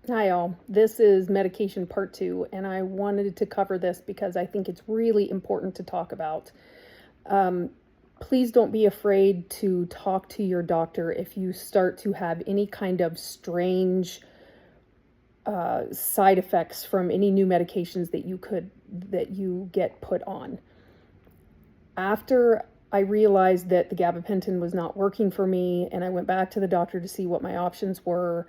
Hi, all. This is medication part 2, and I wanted to cover this because I think it's really important to talk about. Um, Please don't be afraid to talk to your doctor if you start to have any kind of strange side effects from any new medications that you get put on. After I realized that the gabapentin was not working for me, and I went back to the doctor to see what my options were.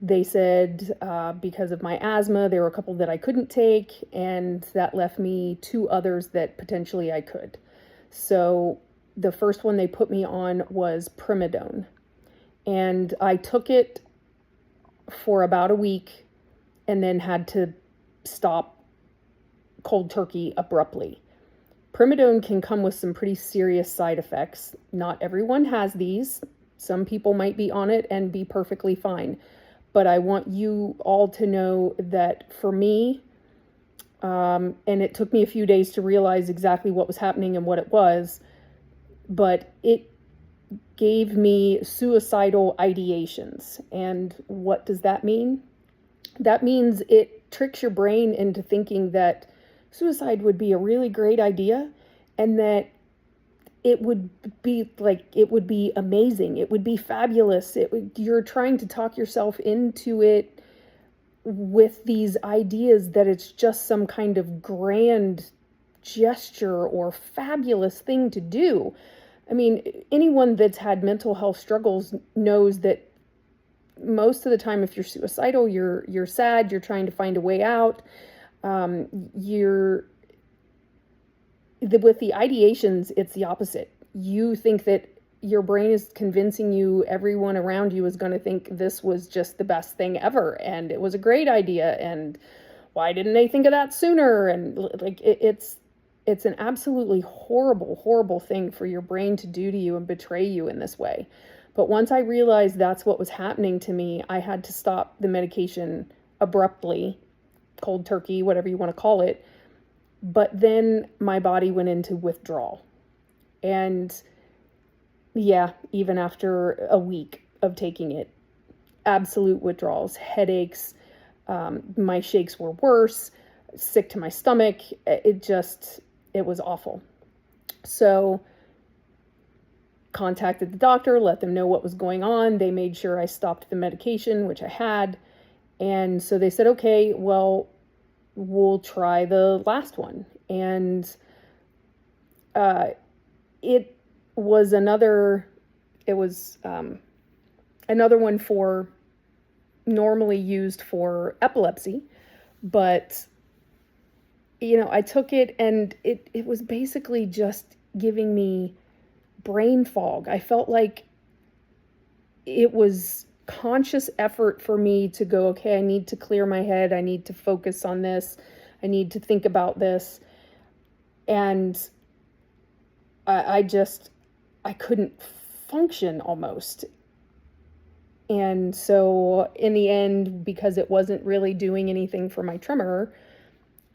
They said because of my asthma, there were a couple that I couldn't take, and that left me 2 others that potentially I could. So the first one they put me on was primidone, and I took it for about a week and then had to stop cold turkey abruptly. Primidone can come with some pretty serious side effects. Not everyone has these. Some people might be on it and be perfectly fine. But I want you all to know that for me, and it took me a few days to realize exactly what was happening and what it was, but it gave me suicidal ideations. And what does that mean? That means it tricks your brain into thinking that suicide would be a really great idea and that it would be amazing. It would be fabulous. You're trying to talk yourself into it with these ideas that it's just some kind of grand gesture or fabulous thing to do. I mean, anyone that's had mental health struggles knows that most of the time, if you're suicidal, you're sad, you're trying to find a way out. You're with the ideations, it's the opposite. You think that your brain is convincing you everyone around you is going to think this was just the best thing ever and it was a great idea and why didn't they think of that sooner? And like it's an absolutely horrible thing for your brain to do to you and betray you in this way. But once I realized that's what was happening to me, I had to stop the medication abruptly, cold turkey, whatever you want to call it. But then my body went into withdrawal. And yeah, even after a week of taking it, absolute withdrawals, headaches, my shakes were worse, sick to my stomach. It was awful. So contacted the doctor, let them know what was going on. They made sure I stopped the medication, which I had. And so they said, okay, well, we'll try the last one. And it was another one for normally used for epilepsy, but I took it and it was basically just giving me brain fog. I felt like it was conscious effort for me to go, okay, I need to clear my head. I need to focus on this. I need to think about this. And I couldn't function almost. And so in the end, because it wasn't really doing anything for my tremor,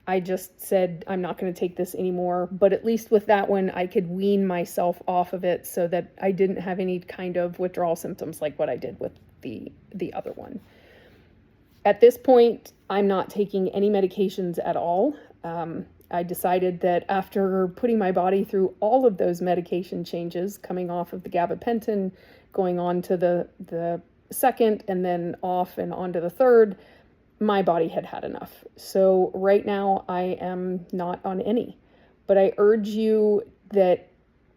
I just said, I'm not going to take this anymore. But at least with that one, I could wean myself off of it so that I didn't have any kind of withdrawal symptoms like what I did with the other one. At this point, I'm not taking any medications at all. I decided that after putting my body through all of those medication changes, coming off of the gabapentin, going on to the second, and then off and on to the third, my body had had enough. So right now I am not on any. But I urge you that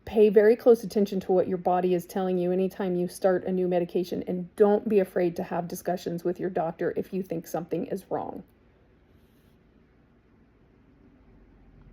pay very close attention to what your body is telling you anytime you start a new medication, and don't be afraid to have discussions with your doctor if you think something is wrong.